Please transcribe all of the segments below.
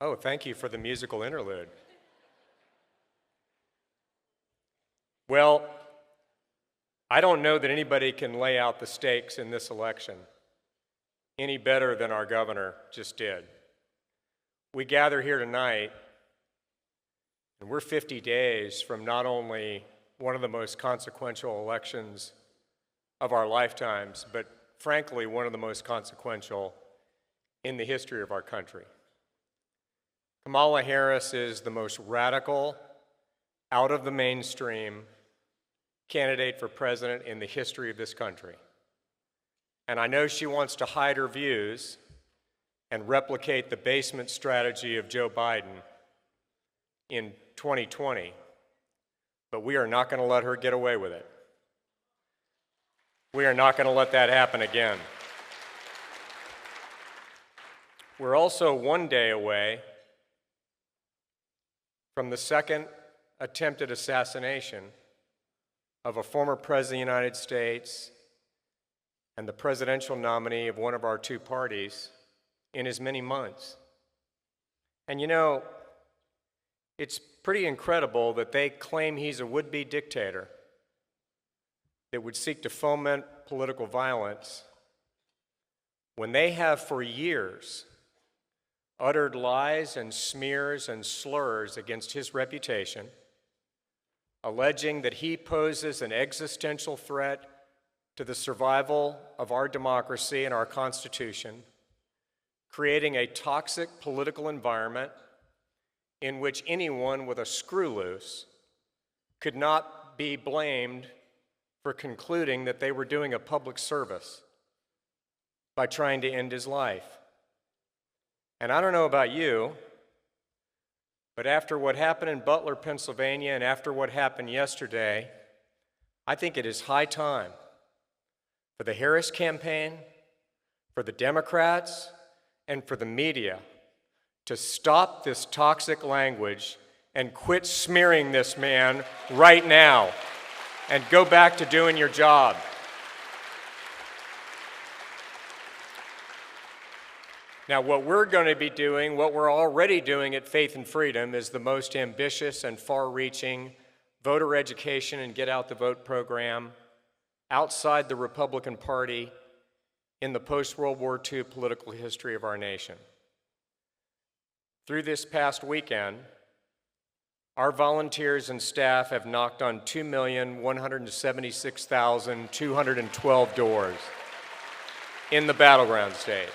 Oh, thank you for the musical interlude. Well, I don't know that anybody can lay out the stakes in this election any better than our governor just did. We gather here tonight, and we're 50 days from not only one of the most consequential elections of our lifetimes, but frankly, one of the most consequential in the history of our country. Kamala Harris is the most radical, out of the mainstream candidate for president in the history of this country. And I know she wants to hide her views and replicate the basement strategy of Joe Biden in 2020, but we are not going to let her get away with it. We are not going to let that happen again. We're also one day away from the second attempted assassination of a former president of the United States and the presidential nominee of one of our two parties in as many months. And you know, it's pretty incredible that they claim he's a would-be dictator that would seek to foment political violence when they have for years uttered lies and smears and slurs against his reputation, alleging that he poses an existential threat to the survival of our democracy and our Constitution, creating a toxic political environment in which anyone with a screw loose could not be blamed for concluding that they were doing a public service by trying to end his life. And I don't know about you, but after what happened in Butler, Pennsylvania, and after what happened yesterday, I think it is high time for the Harris campaign, for the Democrats, and for the media to stop this toxic language and quit smearing this man right now and go back to doing your job. Now, what we're going to be doing, what we're already doing at Faith and Freedom, is the most ambitious and far-reaching voter education and get out the vote program outside the Republican Party in the post-World War II political history of our nation. Through this past weekend, our volunteers and staff have knocked on 2,176,212 doors in the battleground states,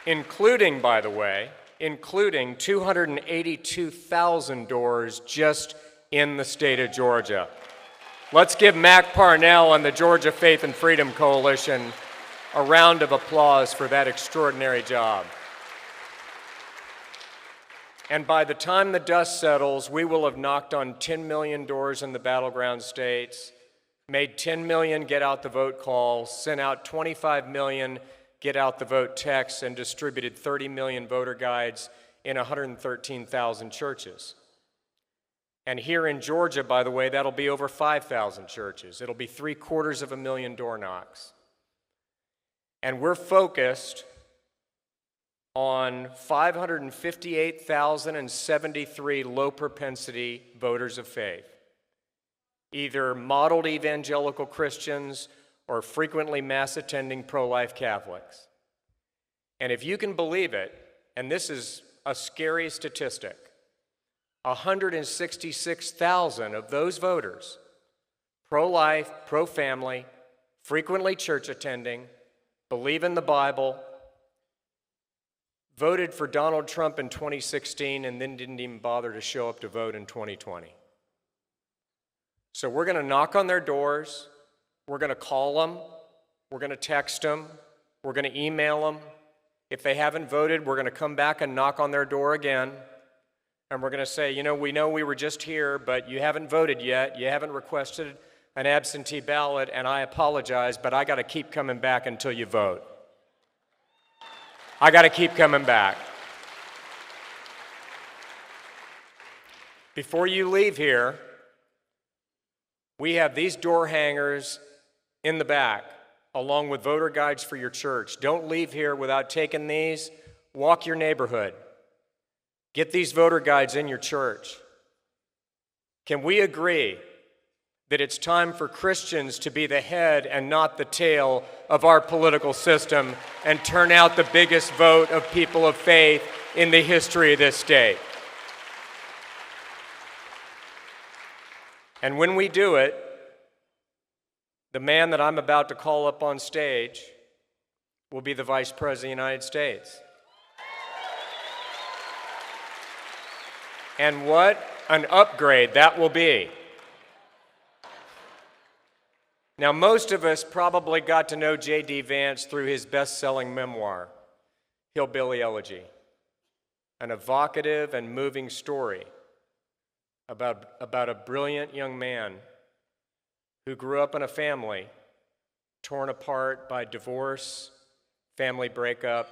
including, by the way, 282,000 doors just in the state of Georgia. Let's give Mac Parnell and the Georgia Faith and Freedom Coalition a round of applause for that extraordinary job. And by the time the dust settles, we will have knocked on 10 million doors in the battleground states, made 10 million get out the vote calls, sent out 25 million get out the vote texts, and distributed 30 million voter guides in 113,000 churches. And here in Georgia, by the way, that'll be over 5,000 churches. It'll be 750,000 door knocks. And we're focused on 558,073 low-propensity voters of faith, either modeled evangelical Christians or frequently mass-attending pro-life Catholics. And if you can believe it, and this is a scary statistic, 166,000 of those voters, pro-life, pro-family, frequently church-attending, believe in the Bible, voted for Donald Trump in 2016 and then didn't even bother to show up to vote in 2020. So we're going to knock on their doors, we're going to call them, we're going to text them, we're going to email them. If they haven't voted, we're going to come back and knock on their door again, and we're going to say, you know we were just here, but you haven't voted yet, you haven't requested an absentee ballot, and I apologize, but I got to keep coming back until you vote. I got to keep coming back. Before you leave here, we have these door hangers in the back, along with voter guides for your church. Don't leave here without taking these, walk your neighborhood. Get these voter guides in your church. Can we agree that it's time for Christians to be the head and not the tail of our political system and turn out the biggest vote of people of faith in the history of this state? And when we do it, the man that I'm about to call up on stage will be the Vice President of the United States. And what an upgrade that will be. Now, most of us probably got to know JD Vance through his best-selling memoir, Hillbilly Elegy, an evocative and moving story about a brilliant young man who grew up in a family torn apart by divorce, family breakup,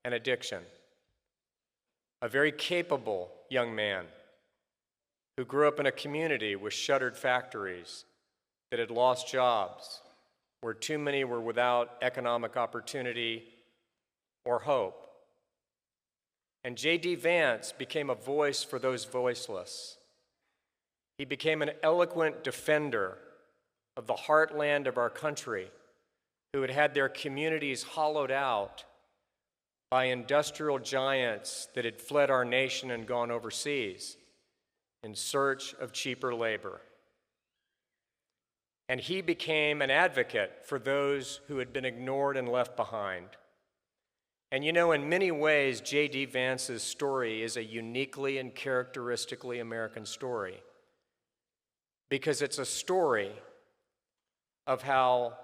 and addiction. A very capable young man who grew up in a community with shuttered factories that had lost jobs, where too many were without economic opportunity or hope. And J.D. Vance became a voice for those voiceless. He became an eloquent defender of the heartland of our country who had had their communities hollowed out by industrial giants that had fled our nation and gone overseas in search of cheaper labor. And he became an advocate for those who had been ignored and left behind. And you know, in many ways, J.D. Vance's story is a uniquely and characteristically American story, because it's a story of how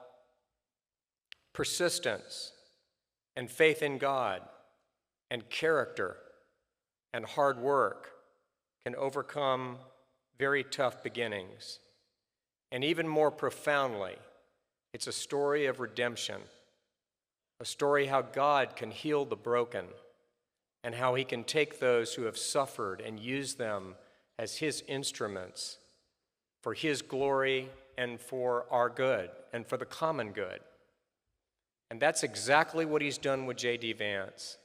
persistence and faith in God and character and hard work can overcome very tough beginnings. And even more profoundly, it's a story of redemption, a story how God can heal the broken and how he can take those who have suffered and use them as his instruments for his glory and for our good and for the common good. And that's exactly what he's done with J.D. Vance.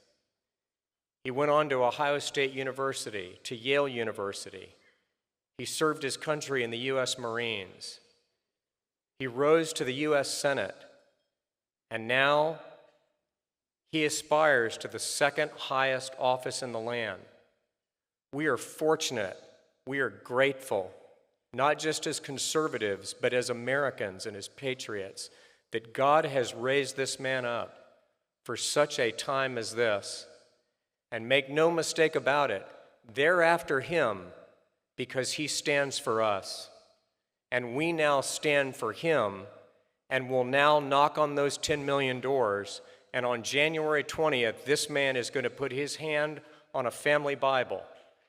He went on to Ohio State University, to Yale University. He served his country in the U.S. Marines. He rose to the U.S. Senate, and now he aspires to the second highest office in the land. We are fortunate, we are grateful, not just as conservatives, but as Americans and as patriots, that God has raised this man up for such a time as this. And make no mistake about it, they're after him because he stands for us. And we now stand for him and will now knock on those 10 million doors. And on January 20th, this man is going to put his hand on a family Bible,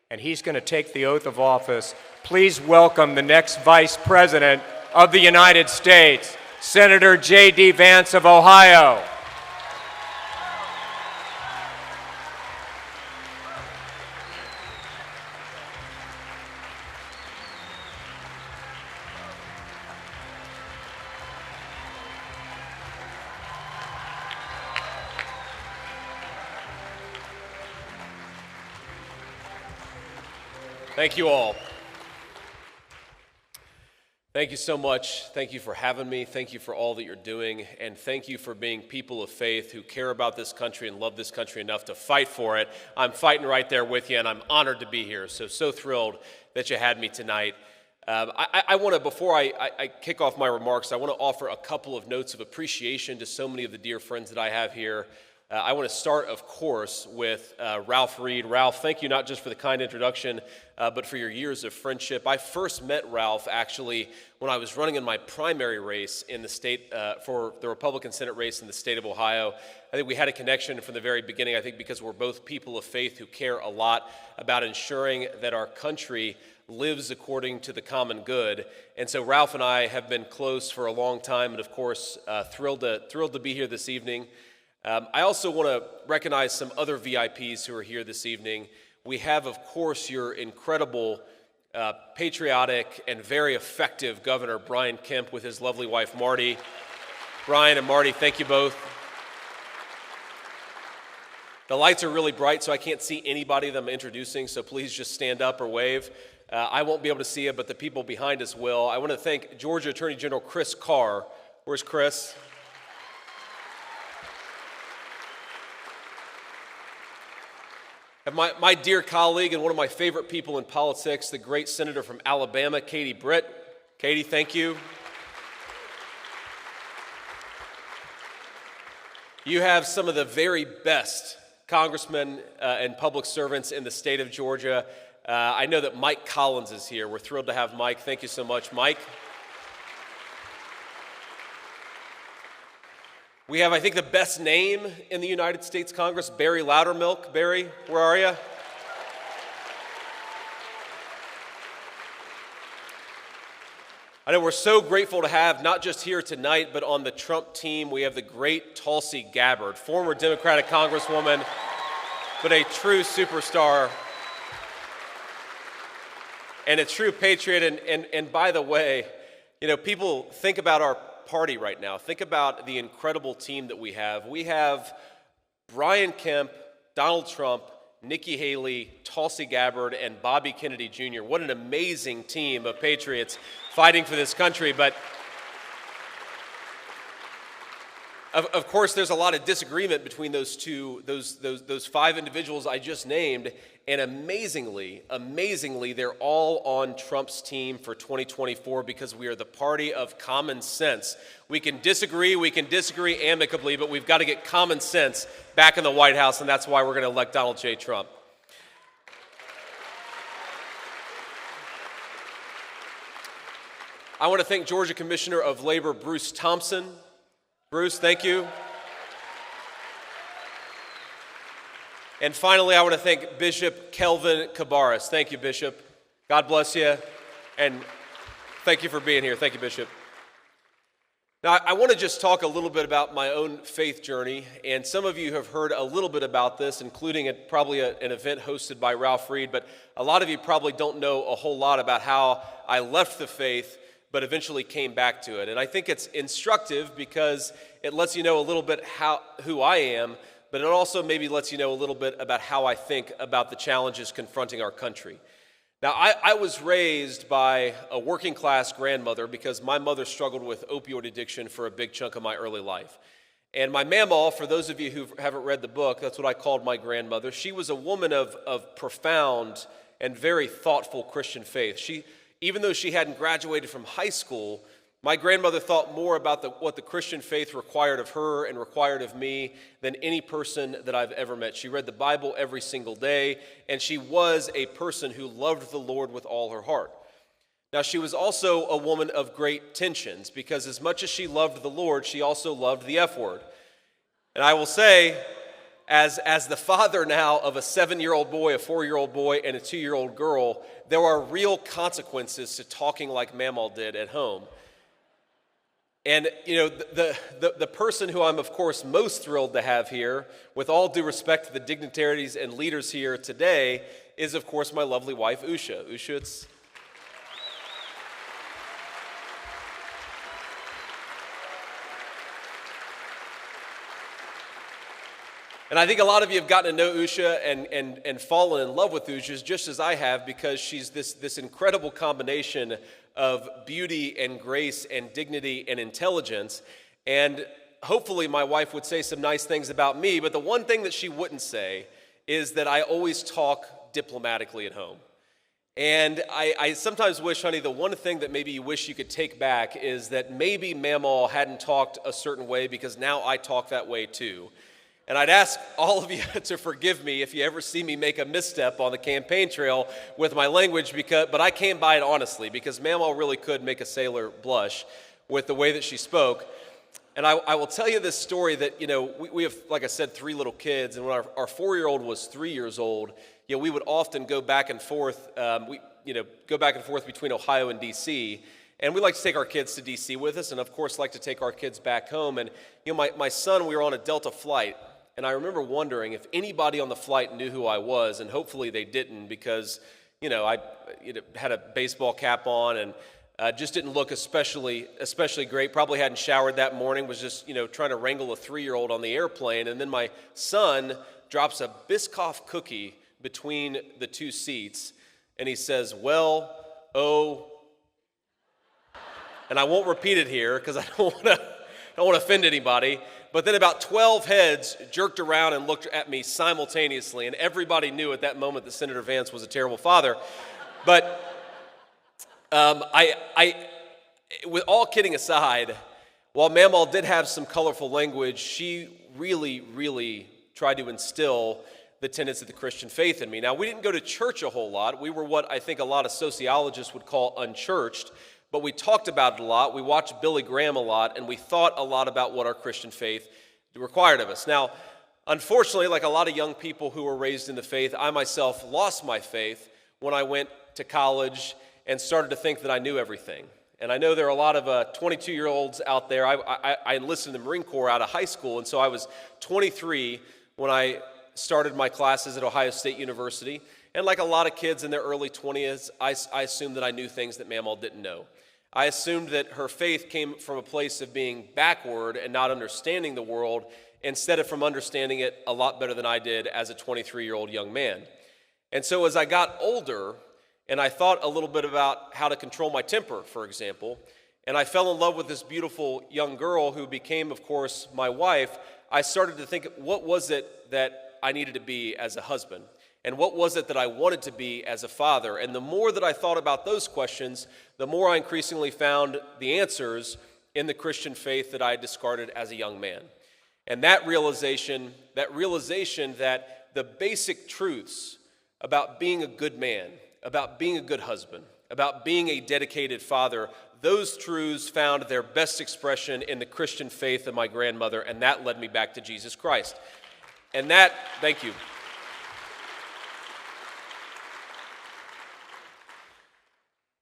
and he's going to take the oath of office. Please welcome the next Vice President of the United States, Senator J.D. Vance of Ohio. Thank you all. Thank you so much. Thank you for having me. Thank you for all that you're doing. And thank you for being people of faith who care about this country and love this country enough to fight for it. I'm fighting right there with you, and I'm honored to be here. So thrilled that you had me tonight. I want to, before I kick off my remarks, I want to offer a couple of notes of appreciation to so many of the dear friends that I have here. I want to start, of course, with Ralph Reed. Ralph, thank you not just for the kind introduction, but for your years of friendship. I first met Ralph, actually, when I was running in my primary race in the state, for the Republican Senate race in the state of Ohio. I think we had a connection from the very beginning, I think because we're both people of faith who care a lot about ensuring that our country lives according to the common good. And so Ralph and I have been close for a long time, and of course, thrilled to be here this evening. I also want to recognize some other VIPs who are here this evening. We have, of course, your incredible, patriotic, and very effective Governor Brian Kemp with his lovely wife, Marty. Brian and Marty, thank you both. The lights are really bright, so I can't see anybody that I'm introducing, so please just stand up or wave. I won't be able to see it, but the people behind us will. I want to thank Georgia Attorney General Chris Carr. Where's Chris? And my dear colleague and one of my favorite people in politics, the great senator from Alabama, Katie Britt. Katie, thank you. You have some of the very best congressmen and public servants in the state of Georgia. I know that Mike Collins is here. We're thrilled to have Mike. Thank you so much, Mike. We have, I think, the best name in the United States Congress, Barry Loudermilk. Barry, where are you? I know we're so grateful to have, not just here tonight, but on the Trump team, we have the great Tulsi Gabbard, former Democratic Congresswoman, but a true superstar and a true patriot. And by the way, you know, people think about our party right now. Think about the incredible team that we have. We have Brian Kemp, Donald Trump, Nikki Haley, Tulsi Gabbard, and Bobby Kennedy Jr. What an amazing team of patriots fighting for this country. But of course, there's a lot of disagreement between those five individuals I just named. And amazingly, they're all on Trump's team for 2024 because we are the party of common sense. We can disagree amicably, but we've got to get common sense back in the White House, and that's why we're going to elect Donald J. Trump. I want to thank Georgia Commissioner of Labor Bruce Thompson. Bruce, thank you. And finally, I want to thank Bishop Kelvin Cabarrus. Thank you, Bishop. God bless you, and thank you for being here. Thank you, Bishop. Now, I want to just talk a little bit about my own faith journey, and some of you have heard a little bit about this, including probably an event hosted by Ralph Reed, but a lot of you probably don't know a whole lot about how I left the faith but eventually came back to it. And I think it's instructive because it lets you know a little bit who I am, but it also maybe lets you know a little bit about how I think about the challenges confronting our country. Now, I was raised by a working class grandmother because my mother struggled with opioid addiction for a big chunk of my early life. And my mamaw, for those of you who haven't read the book, that's what I called my grandmother. She was a woman of profound and very thoughtful Christian faith. Even though she hadn't graduated from high school, my grandmother thought more about what the Christian faith required of her and required of me than any person that I've ever met. She read the Bible every single day, and she was a person who loved the Lord with all her heart. Now, she was also a woman of great tensions, because as much as she loved the Lord, she also loved the F word. And I will say, as the father now of a 7-year-old boy, a 4-year-old boy, and a 2-year-old girl, there are real consequences to talking like Mamaw did at home. And, you know, the person who I'm, of course, most thrilled to have here, with all due respect to the dignitaries and leaders here today, is, of course, my lovely wife, Usha. Usha, it's... And I think a lot of you have gotten to know Usha and fallen in love with Usha just as I have, because she's this incredible combination of beauty and grace and dignity and intelligence. And hopefully my wife would say some nice things about me, but the one thing that she wouldn't say is that I always talk diplomatically at home. And I sometimes wish, honey, the one thing that maybe you wish you could take back is that maybe Mamaw hadn't talked a certain way, because now I talk that way too. And I'd ask all of you to forgive me if you ever see me make a misstep on the campaign trail with my language, but I came by it honestly, because Mamaw really could make a sailor blush with the way that she spoke. And I will tell you this story that, you know, we have, like I said, 3 little kids, and when our 4-year-old was 3 years old, you know, we would often go back and forth, between Ohio and D.C., and we like to take our kids to D.C. with us, and of course like to take our kids back home. And, you know, my son, we were on a Delta flight, and I remember wondering if anybody on the flight knew who I was, and hopefully they didn't, because, you know, I had a baseball cap on and just didn't look especially great. Probably hadn't showered that morning, was just, you know, trying to wrangle a 3-year-old on the airplane. And then my son drops a Biscoff cookie between the two seats, and he says, well, oh, and I won't repeat it here because I don't want to offend anybody, but then about 12 heads jerked around and looked at me simultaneously, and everybody knew at that moment that Senator Vance was a terrible father. But with all kidding aside, while Mamaw did have some colorful language, she really, really tried to instill the tenets of the Christian faith in me. Now, we didn't go to church a whole lot. We were what I think a lot of sociologists would call unchurched, but we talked about it a lot. We watched Billy Graham a lot, and we thought a lot about what our Christian faith required of us. Now, unfortunately, like a lot of young people who were raised in the faith, I myself lost my faith when I went to college and started to think that I knew everything. And I know there are a lot of 22-year-olds out there. I enlisted in the Marine Corps out of high school, and so I was 23 when I started my classes at Ohio State University. And like a lot of kids in their early 20s, I assumed that I knew things that Mamaw didn't know. I assumed that her faith came from a place of being backward and not understanding the world, instead of from understanding it a lot better than I did as a 23-year-old young man. And so as I got older, and I thought a little bit about how to control my temper, for example, and I fell in love with this beautiful young girl who became, of course, my wife, I started to think, what was it that I needed to be as a husband? And what was it that I wanted to be as a father? And the more that I thought about those questions, the more I increasingly found the answers in the Christian faith that I had discarded as a young man. And that realization that the basic truths about being a good man, about being a good husband, about being a dedicated father, those truths found their best expression in the Christian faith of my grandmother, and that led me back to Jesus Christ. And that, thank you.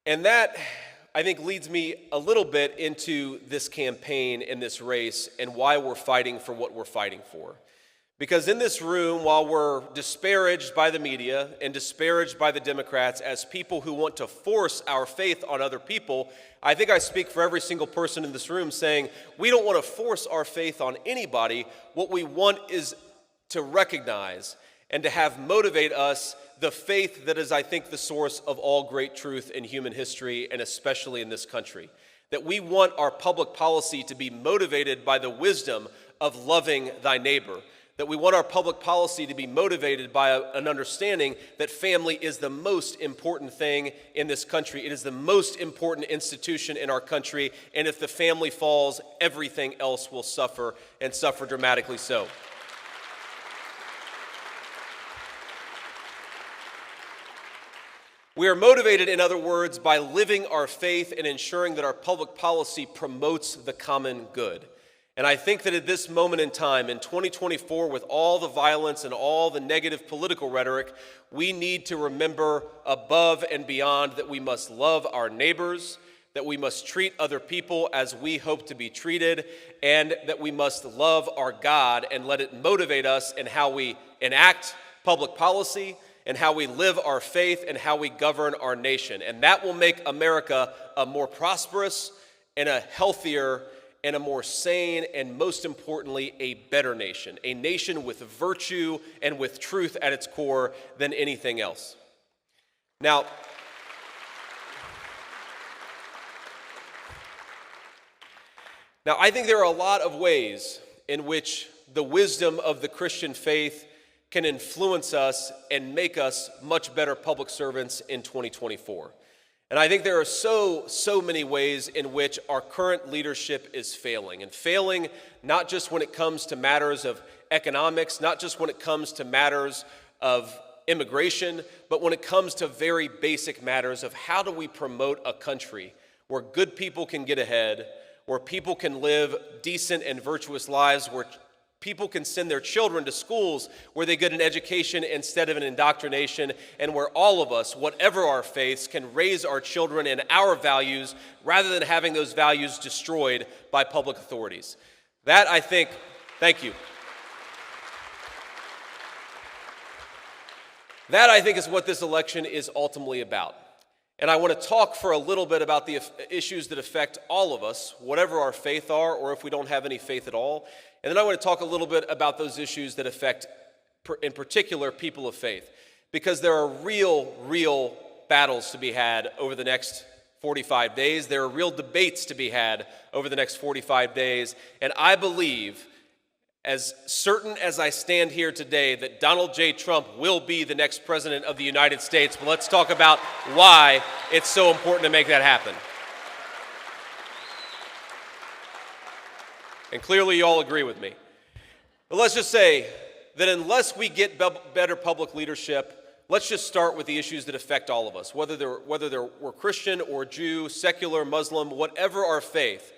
And that, I think, leads me a little bit into this campaign and this race and why we're fighting for what we're fighting for. Because in this room, while we're disparaged by the media and disparaged by the Democrats as people who want to force our faith on other people, I think I speak for every single person in this room saying we don't want to force our faith on anybody. What we want is to recognize and to have motivate us the faith that is, I think, the source of all great truth in human history, and especially in this country. That we want our public policy to be motivated by the wisdom of loving thy neighbor. That we want our public policy to be motivated by an understanding that family is the most important thing in this country. It is the most important institution in our country, and if the family falls, everything else will suffer, and suffer dramatically so. We are motivated, in other words, by living our faith and ensuring that our public policy promotes the common good. And I think that at this moment in time, in 2024, with all the violence and all the negative political rhetoric, we need to remember above and beyond that we must love our neighbors, that we must treat other people as we hope to be treated, and that we must love our God and let it motivate us in how we enact public policy, and how we live our faith, and how we govern our nation. And that will make America a more prosperous and a healthier and a more sane and, most importantly, a better nation. A nation with virtue and with truth at its core than anything else. Now, I think there are a lot of ways in which the wisdom of the Christian faith can influence us and make us much better public servants in 2024. And I think there are so many ways in which our current leadership is failing. And failing not just when it comes to matters of economics, not just when it comes to matters of immigration, but when it comes to very basic matters of how do we promote a country where good people can get ahead, where people can live decent and virtuous lives, where people can send their children to schools where they get an education instead of an indoctrination, and where all of us, whatever our faiths, can raise our children in our values rather than having those values destroyed by public authorities. That, I think, thank you. That, I think, is what this election is ultimately about. And I want to talk for a little bit about the issues that affect all of us, whatever our faith are, or if we don't have any faith at all. And then I want to talk a little bit about those issues that affect in particular people of faith, because there are real battles to be had over the next 45 days. There are real debates to be had over the next 45 days. And I believe, as certain as I stand here today, that Donald J. Trump will be the next president of the United States. But let's talk about why it's so important to make that happen. And clearly you all agree with me. But let's just say that unless we get better public leadership, let's just start with the issues that affect all of us, whether we're Christian or Jew, secular, Muslim, whatever our faith.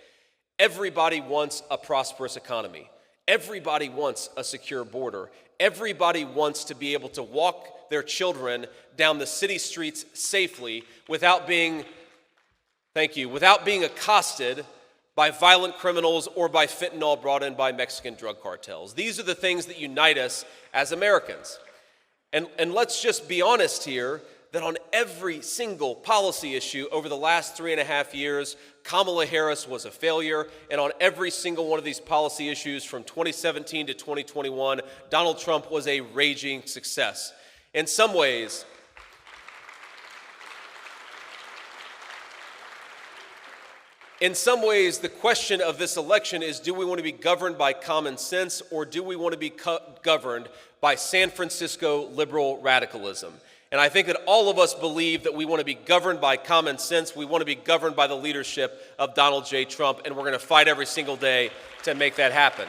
Everybody wants a prosperous economy. Everybody wants a secure border. Everybody wants to be able to walk their children down the city streets safely without being accosted by violent criminals or by fentanyl brought in by Mexican drug cartels. These are the things that unite us as Americans. And let's just be honest here, that on every single policy issue over the last 3.5 years, Kamala Harris was a failure. And on every single one of these policy issues from 2017 to 2021, Donald Trump was a raging success. In some ways, the question of this election is, do we want to be governed by common sense, or do we want to be governed by San Francisco liberal radicalism? And I think that all of us believe that we want to be governed by common sense. We want to be governed by the leadership of Donald J. Trump, and we're going to fight every single day to make that happen.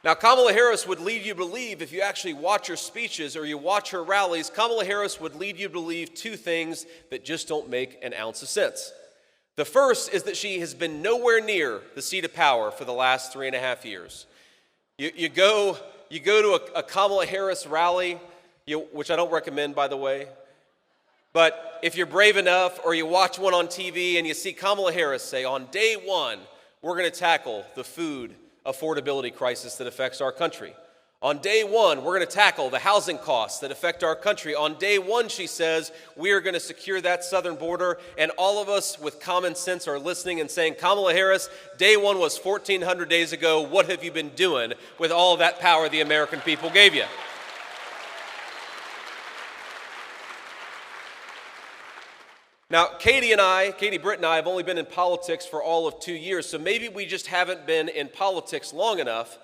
Now, Kamala Harris would lead you to believe, if you actually watch her speeches or you watch her rallies, Kamala Harris would lead you to believe two things that just don't make an ounce of sense. The first is that she has been nowhere near the seat of power for the last 3.5 years. You go to a Kamala Harris rally, which I don't recommend, by the way, but if you're brave enough, or you watch one on TV and you see Kamala Harris say, on day one, we're going to tackle the food affordability crisis that affects our country. On day one, we're going to tackle the housing costs that affect our country. On day one, she says, we are going to secure that southern border. And all of us with common sense are listening and saying, Kamala Harris, day one was 1,400 days ago. What have you been doing with all of that power the American people gave you? Now, Katie Britt and I have only been in politics for all of 2 years, so maybe we just haven't been in politics long enough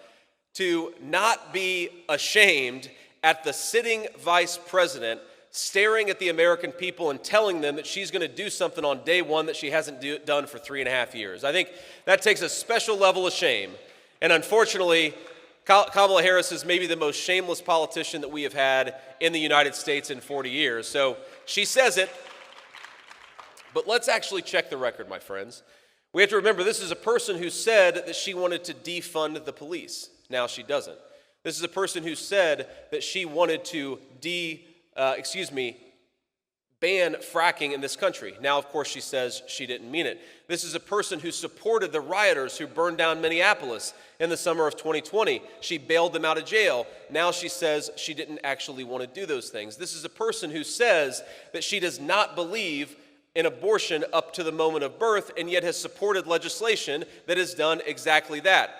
to not be ashamed at the sitting vice president staring at the American people and telling them that she's going to do something on day one that she hasn't done for 3.5 years. I think that takes a special level of shame. And unfortunately, Kamala Harris is maybe the most shameless politician that we have had in the United States in 40 years. So she says it. But let's actually check the record, my friends. We have to remember, this is a person who said that she wanted to defund the police. Now she doesn't. This is a person who said that she wanted to ban fracking in this country. Now, of course, she says she didn't mean it. This is a person who supported the rioters who burned down Minneapolis in the summer of 2020. She bailed them out of jail. Now she says she didn't actually want to do those things. This is a person who says that she does not believe in abortion up to the moment of birth, and yet has supported legislation that has done exactly that.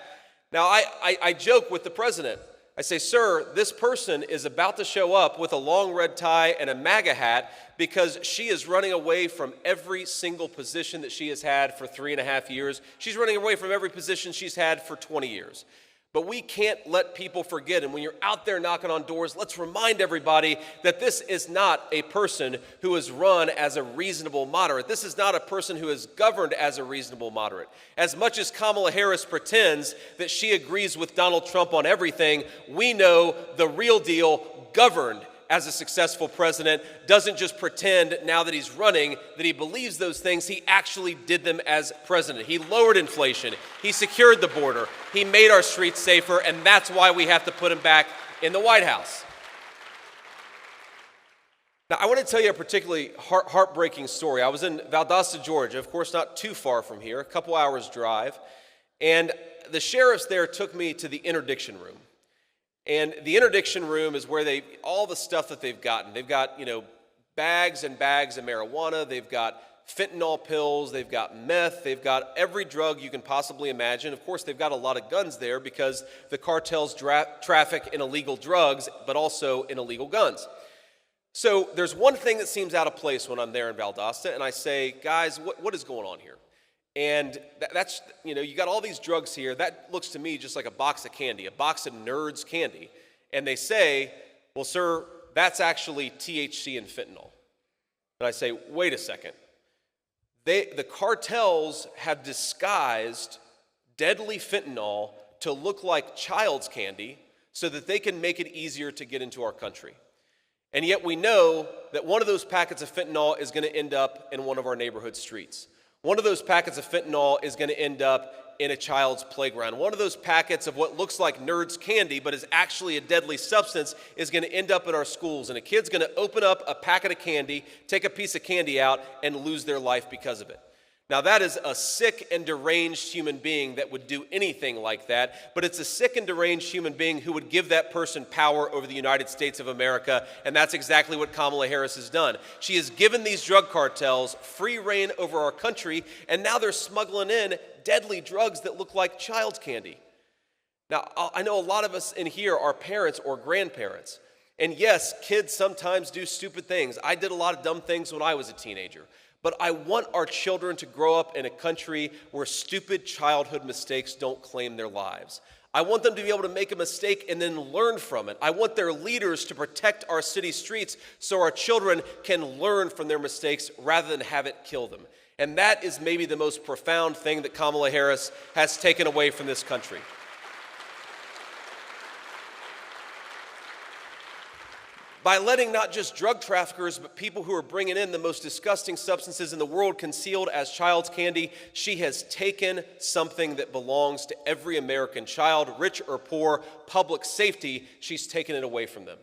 Now, I joke with the president. I say, sir, this person is about to show up with a long red tie and a MAGA hat because she is running away from every single position that she has had for 3.5 years. She's running away from every position she's had for 20 years. But we can't let people forget, and when you're out there knocking on doors, let's remind everybody that this is not a person who is run as a reasonable moderate. This is not a person who is governed as a reasonable moderate. As much as Kamala Harris pretends that she agrees with Donald Trump on everything, we know the real deal, governed as a successful president, doesn't just pretend now that he's running that he believes those things. He actually did them as president. He lowered inflation. He secured the border. He made our streets safer, and that's why we have to put him back in the White House. Now, I want to tell you a particularly heartbreaking story. I was in Valdosta, Georgia, of course not too far from here, a couple hours drive, and the sheriffs there took me to the interdiction room. And the interdiction room is where all the stuff that they've gotten. They've got, bags and bags of marijuana. They've got fentanyl pills, they've got meth, they've got every drug you can possibly imagine. Of course, they've got a lot of guns there because the cartels traffic in illegal drugs, but also in illegal guns. So there's one thing that seems out of place when I'm there in Valdosta, and I say, guys, what is going on here? And that's, you got all these drugs here. That looks to me just like a box of candy, a box of nerds candy. And they say, well, sir, that's actually THC and fentanyl. And I say, wait a second. The cartels have disguised deadly fentanyl to look like child's candy so that they can make it easier to get into our country. And yet we know that one of those packets of fentanyl is going to end up in one of our neighborhood streets. One of those packets of fentanyl is going to end up in a child's playground. One of those packets of what looks like nerds candy but is actually a deadly substance is going to end up in our schools. And a kid's going to open up a packet of candy, take a piece of candy out, and lose their life because of it. Now, that is a sick and deranged human being that would do anything like that, but it's a sick and deranged human being who would give that person power over the United States of America, and that's exactly what Kamala Harris has done. She has given these drug cartels free reign over our country, and now they're smuggling in deadly drugs that look like child's candy. Now, I know a lot of us in here are parents or grandparents, and yes, kids sometimes do stupid things. I did a lot of dumb things when I was a teenager. But I want our children to grow up in a country where stupid childhood mistakes don't claim their lives. I want them to be able to make a mistake and then learn from it. I want their leaders to protect our city streets so our children can learn from their mistakes rather than have it kill them. And that is maybe the most profound thing that Kamala Harris has taken away from this country. By letting not just drug traffickers, but people who are bringing in the most disgusting substances in the world concealed as child's candy, she has taken something that belongs to every American child, rich or poor, public safety. She's taken it away from them.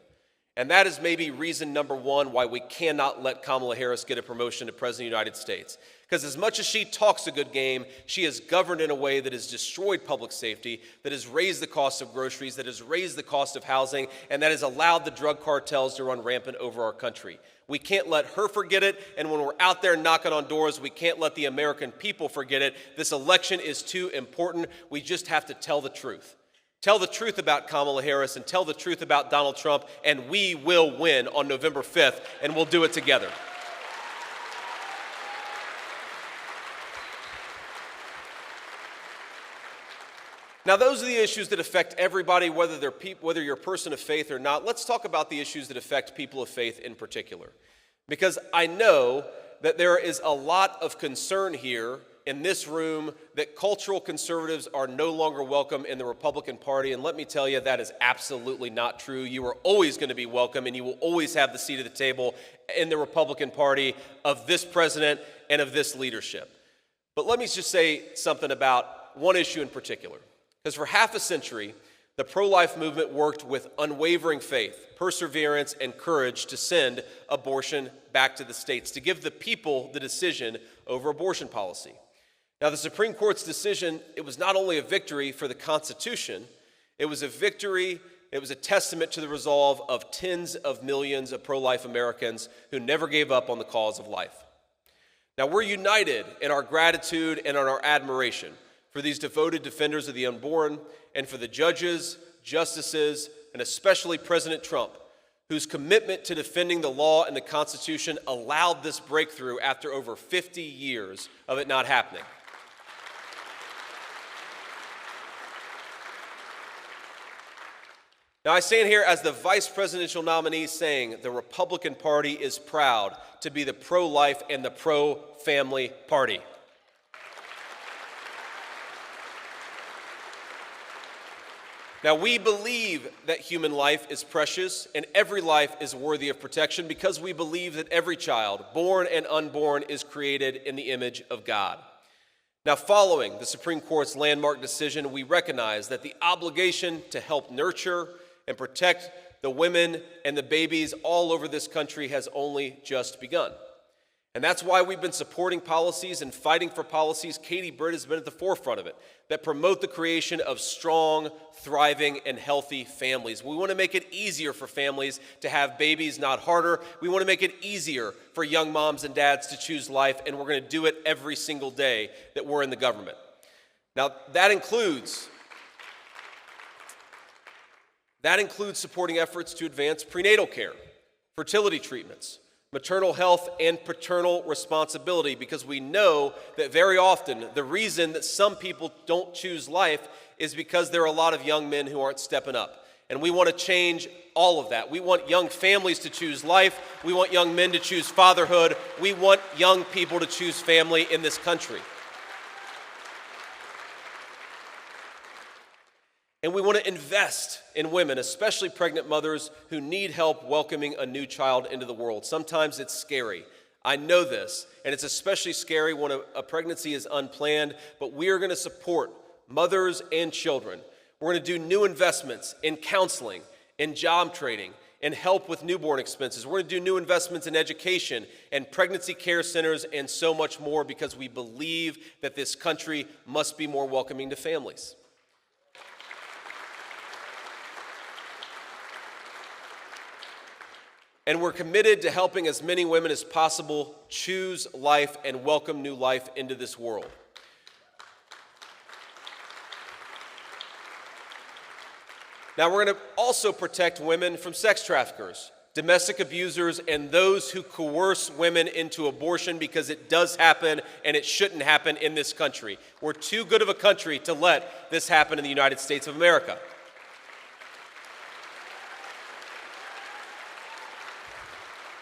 And that is maybe reason number one why we cannot let Kamala Harris get a promotion to President of the United States. Because as much as she talks a good game, she has governed in a way that has destroyed public safety, that has raised the cost of groceries, that has raised the cost of housing, and that has allowed the drug cartels to run rampant over our country. We can't let her forget it, and when we're out there knocking on doors, we can't let the American people forget it. This election is too important. We just have to tell the truth. Tell the truth about Kamala Harris and tell the truth about Donald Trump, and we will win on November 5th, and we'll do it together. Now, those are the issues that affect everybody, whether you're a person of faith or not. Let's talk about the issues that affect people of faith in particular. Because I know that there is a lot of concern here in this room that cultural conservatives are no longer welcome in the Republican Party. And let me tell you, that is absolutely not true. You are always going to be welcome, and you will always have the seat at the table in the Republican Party of this president and of this leadership. But let me just say something about one issue in particular. Because for half a century, the pro-life movement worked with unwavering faith, perseverance, and courage to send abortion back to the states, to give the people the decision over abortion policy. Now, the Supreme Court's decision, it was not only a victory for the Constitution, it was a victory, it was a testament to the resolve of tens of millions of pro-life Americans who never gave up on the cause of life. Now, we're united in our gratitude and in our admiration for these devoted defenders of the unborn and for the judges, justices, and especially President Trump, whose commitment to defending the law and the Constitution allowed this breakthrough after over 50 years of it not happening. Now, I stand here as the vice presidential nominee saying the Republican Party is proud to be the pro-life and the pro-family party. Now, we believe that human life is precious and every life is worthy of protection because we believe that every child, born and unborn, is created in the image of God. Now, following the Supreme Court's landmark decision, we recognize that the obligation to help nurture and protect the women and the babies all over this country has only just begun. And that's why we've been supporting policies and fighting for policies. Katie Britt has been at the forefront of it, that promote the creation of strong, thriving, and healthy families. We want to make it easier for families to have babies, not harder. We want to make it easier for young moms and dads to choose life, and we're going to do it every single day that we're in the government. Now, that includes supporting efforts to advance prenatal care, fertility treatments, maternal health, and paternal responsibility, because we know that very often the reason that some people don't choose life is because there are a lot of young men who aren't stepping up. And we want to change all of that. We want young families to choose life. We want young men to choose fatherhood. We want young people to choose family in this country. And we want to invest in women, especially pregnant mothers who need help welcoming a new child into the world. Sometimes it's scary. I know this, and it's especially scary when a pregnancy is unplanned, but we are going to support mothers and children. We're going to do new investments in counseling, in job training, and help with newborn expenses. We're going to do new investments in education and pregnancy care centers and so much more, because we believe that this country must be more welcoming to families. And we're committed to helping as many women as possible choose life and welcome new life into this world. Now, we're going to also protect women from sex traffickers, domestic abusers, and those who coerce women into abortion, because it does happen and it shouldn't happen in this country. We're too good of a country to let this happen in the United States of America.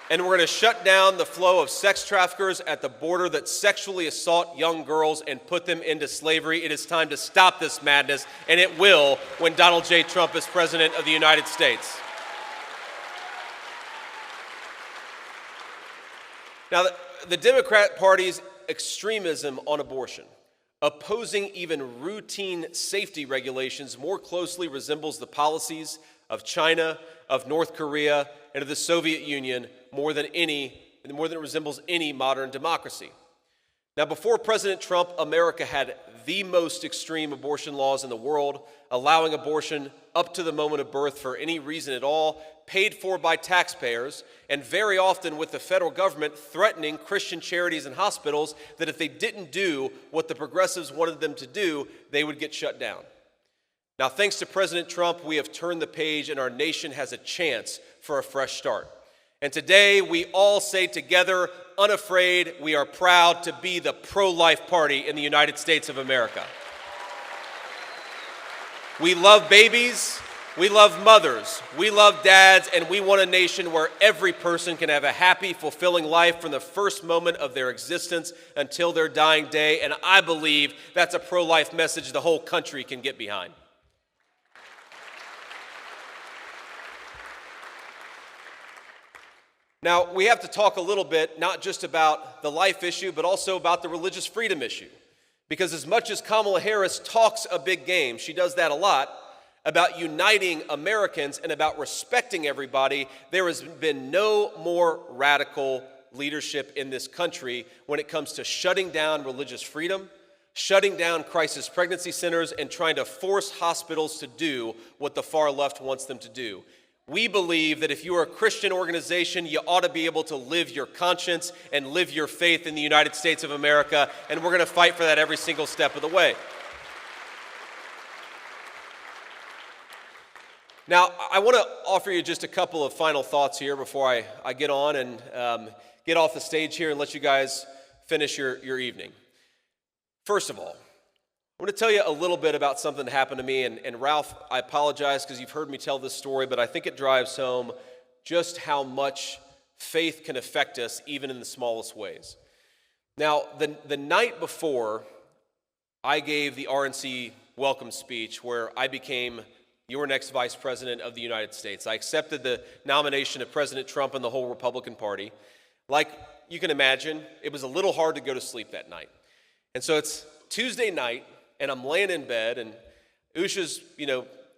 And we're going to shut down the flow of sex traffickers at the border that sexually assault young girls and put them into slavery. It is time to stop this madness, and it will when Donald J. Trump is president of the United States. Now, the Democrat Party's extremism on abortion, opposing even routine safety regulations, more closely resembles the policies of China, of North Korea, and of the Soviet Union more than it resembles any modern democracy. Now, before President Trump, America had the most extreme abortion laws in the world, allowing abortion up to the moment of birth for any reason at all, paid for by taxpayers, and very often with the federal government threatening Christian charities and hospitals that if they didn't do what the progressives wanted them to do, they would get shut down. Now, thanks to President Trump, we have turned the page, and our nation has a chance for a fresh start. And today, we all say together, unafraid, we are proud to be the pro-life party in the United States of America. We love babies, we love mothers, we love dads, and we want a nation where every person can have a happy, fulfilling life from the first moment of their existence until their dying day. And I believe that's a pro-life message the whole country can get behind. Now, we have to talk a little bit, not just about the life issue, but also about the religious freedom issue. Because as much as Kamala Harris talks a big game, she does that a lot, about uniting Americans and about respecting everybody, there has been no more radical leadership in this country when it comes to shutting down religious freedom, shutting down crisis pregnancy centers, and trying to force hospitals to do what the far left wants them to do. We believe that if you are a Christian organization, you ought to be able to live your conscience and live your faith in the United States of America, and we're going to fight for that every single step of the way. Now, I want to offer you just a couple of final thoughts here before I get on and get off the stage here and let you guys finish your evening. First of all, I want to tell you a little bit about something that happened to me, and Ralph, I apologize because you've heard me tell this story, but I think it drives home just how much faith can affect us even in the smallest ways. Now, the night before I gave the RNC welcome speech where I became your next vice president of the United States, I accepted the nomination of President Trump and the whole Republican Party. Like you can imagine, it was a little hard to go to sleep that night. And so it's Tuesday night, and I'm laying in bed, and Usha's,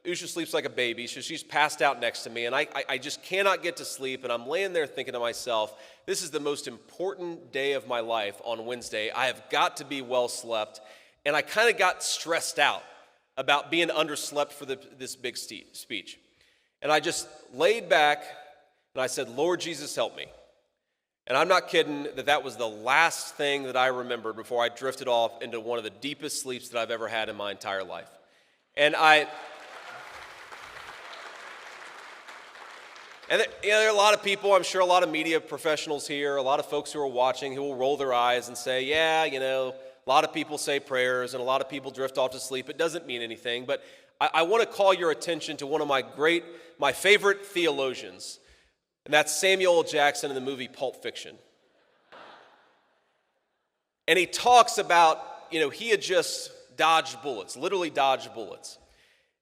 Usha sleeps like a baby, so she's passed out next to me, and I just cannot get to sleep, and I'm laying there thinking to myself, this is the most important day of my life on Wednesday. I have got to be well slept, and I kind of got stressed out about being underslept for this big speech. And I just laid back, and I said, Lord Jesus, help me. And I'm not kidding that was the last thing that I remembered before I drifted off into one of the deepest sleeps that I've ever had in my entire life. And there are a lot of people, I'm sure a lot of media professionals here, a lot of folks who are watching who will roll their eyes and say, yeah, a lot of people say prayers and a lot of people drift off to sleep. It doesn't mean anything. But I want to call your attention to one of my favorite theologians, and that's Samuel L. Jackson in the movie Pulp Fiction. And he talks about, he had just dodged bullets, literally dodged bullets.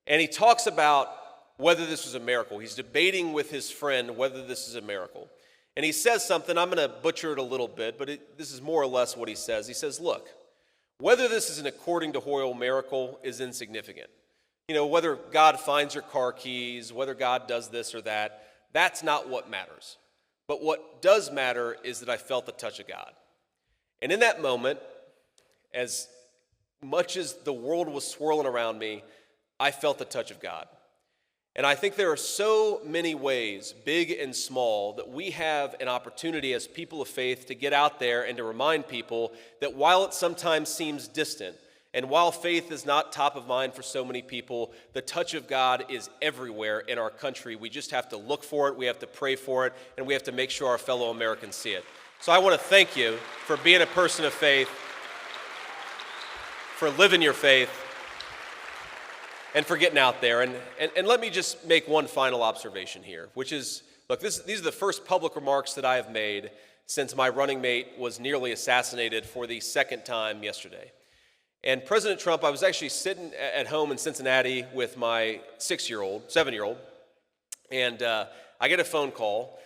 And he talks about whether this was a miracle. He's debating with his friend whether this is a miracle. And he says something, I'm going to butcher it a little bit, but this is more or less what he says. He says, look, whether this is an according to Hoyle miracle is insignificant. Whether God finds your car keys, whether God does this or that, that's not what matters. But what does matter is that I felt the touch of God. And in that moment, as much as the world was swirling around me, I felt the touch of God. And I think there are so many ways, big and small, that we have an opportunity as people of faith to get out there and to remind people that while it sometimes seems distant, and while faith is not top of mind for so many people, the touch of God is everywhere in our country. We just have to look for it, we have to pray for it, and we have to make sure our fellow Americans see it. So I want to thank you for being a person of faith, for living your faith, and for getting out there. And let me just make one final observation here, which is, look, these are the first public remarks that I have made since my running mate was nearly assassinated for the second time yesterday. And President Trump, I was actually sitting at home in Cincinnati with my 7-year-old, and I get a phone call,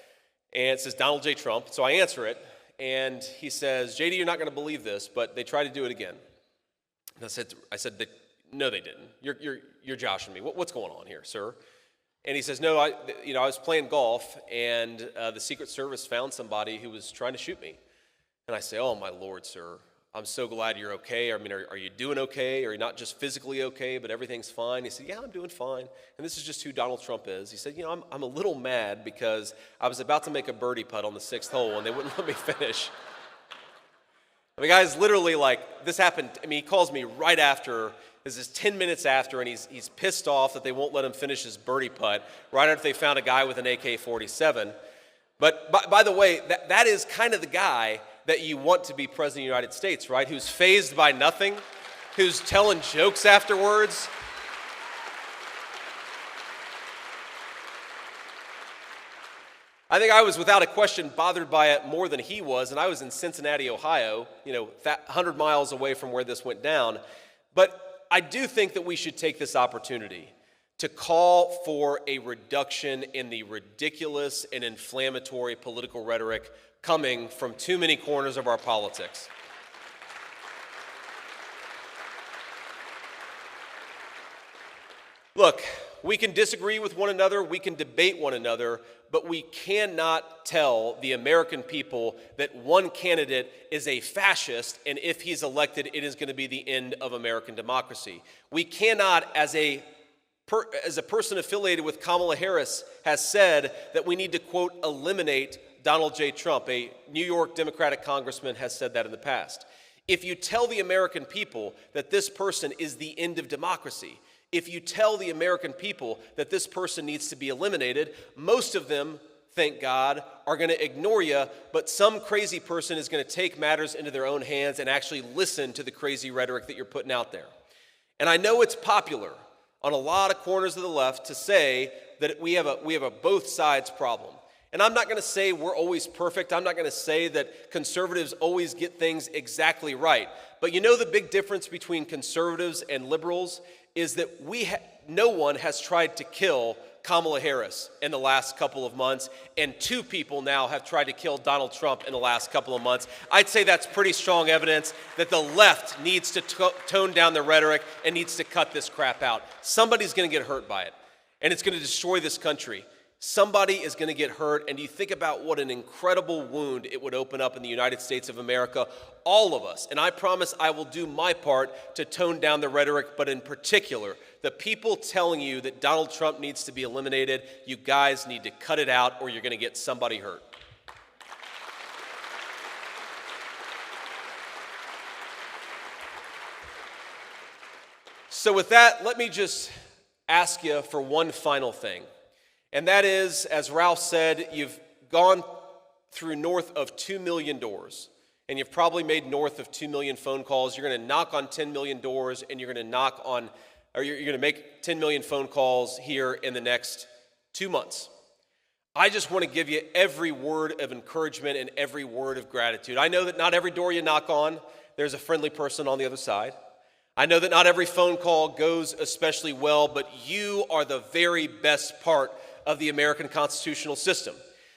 and it says Donald J. Trump. So I answer it, and he says, JD, you're not going to believe this, but they tried to do it again. And I said, no, they didn't. You're joshing me. What's going on here, sir? And he says, no, I was playing golf, and the Secret Service found somebody who was trying to shoot me. And I say, oh, my Lord, sir, I'm so glad you're okay. I mean, are you doing okay? Are you not just physically okay, but everything's fine? He said, yeah, I'm doing fine. And this is just who Donald Trump is. He said, I'm a little mad because I was about to make a birdie putt on the 6th hole, and they wouldn't let me finish. The guy's literally like, this happened. I mean, he calls me right after. This is 10 minutes after, and he's pissed off that they won't let him finish his birdie putt right after they found a guy with an AK-47. But by the way, that is kind of the guy that you want to be president of the United States, right? Who's fazed by nothing, who's telling jokes afterwards. I think I was, without a question, bothered by it more than he was, and I was in Cincinnati, Ohio, 100 miles away from where this went down. But I do think that we should take this opportunity to call for a reduction in the ridiculous and inflammatory political rhetoric coming from too many corners of our politics. Look, we can disagree with one another, we can debate one another, but we cannot tell the American people that one candidate is a fascist, and if he's elected, it is going to be the end of American democracy. We cannot, as a person affiliated with Kamala Harris has said, that we need to, quote, eliminate Donald J. Trump. A New York Democratic congressman has said that in the past. If you tell the American people that this person is the end of democracy, if you tell the American people that this person needs to be eliminated, most of them, thank God, are going to ignore you, but some crazy person is going to take matters into their own hands and actually listen to the crazy rhetoric that you're putting out there. And I know it's popular on a lot of corners of the left to say that we have a both sides problem. And I'm not going to say we're always perfect. I'm not going to say that conservatives always get things exactly right. But the big difference between conservatives and liberals is that no one has tried to kill Kamala Harris in the last couple of months, and 2 people now have tried to kill Donald Trump in the last couple of months. I'd say that's pretty strong evidence that the left needs to tone down the rhetoric and needs to cut this crap out. Somebody's going to get hurt by it, and it's going to destroy this country. Somebody is going to get hurt, and you think about what an incredible wound it would open up in the United States of America, all of us. And I promise I will do my part to tone down the rhetoric, but in particular, the people telling you that Donald Trump needs to be eliminated, you guys need to cut it out or you're going to get somebody hurt. So with that, let me just ask you for one final thing. And that is, as Ralph said, you've gone through north of 2 million doors, and you've probably made north of 2 million phone calls. You're going to knock on 10 million doors, and you're going to make 10 million phone calls here in the next 2 months. I just want to give you every word of encouragement and every word of gratitude. I know that not every door you knock on, there's a friendly person on the other side. I know that not every phone call goes especially well, but you are the very best part of the American constitutional system.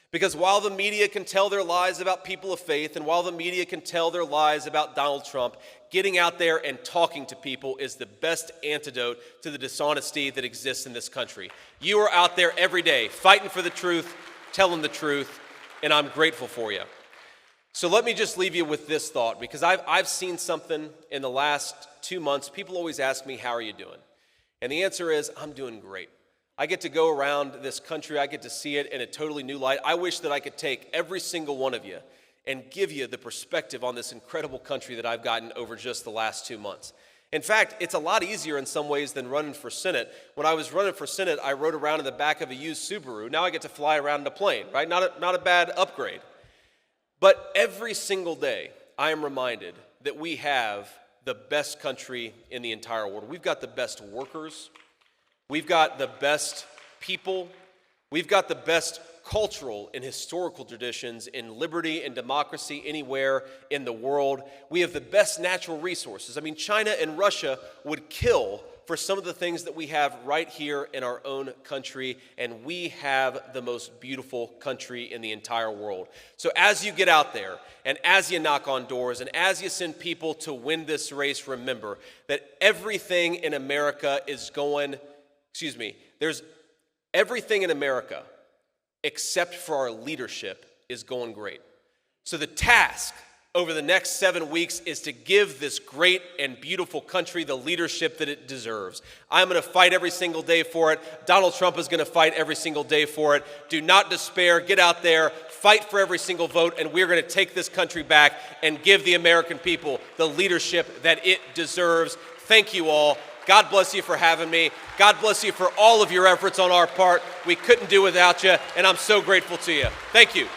Because while the media can tell their lies about people of faith, and while the media can tell their lies about Donald Trump, getting out there and talking to people is the best antidote to the dishonesty that exists in this country. You are out there every day fighting for the truth, telling the truth, and I'm grateful for you. So let me just leave you with this thought, because I've seen something in the last 2 months. People always ask me, how are you doing? And the answer is, I'm doing great. I get to go around this country. I get to see it in a totally new light. I wish that I could take every single one of you and give you the perspective on this incredible country that I've gotten over just the last 2 months. In fact, it's a lot easier in some ways than running for Senate. When I was running for Senate, I rode around in the back of a used Subaru. Now I get to fly around in a plane, right? Not a bad upgrade. But every single day, I am reminded that we have the best country in the entire world. We've got the best workers. We've got the best people. We've got the best cultural and historical traditions in liberty and democracy anywhere in the world. We have the best natural resources. I mean, China and Russia would kill for some of the things that we have right here in our own country, and we have the most beautiful country in the entire world. So as you get out there, and as you knock on doors, and as you send people to win this race, remember that everything in America is there's everything in America except for our leadership is going great. So the task over the next 7 weeks is to give this great and beautiful country the leadership that it deserves. I'm going to fight every single day for it. Donald Trump is going to fight every single day for it. Do not despair. Get out there, fight for every single vote, and we're going to take this country back and give the American people the leadership that it deserves. Thank you all. God bless you for having me. God bless you for all of your efforts on our part. We couldn't do without you, and I'm so grateful to you. Thank you.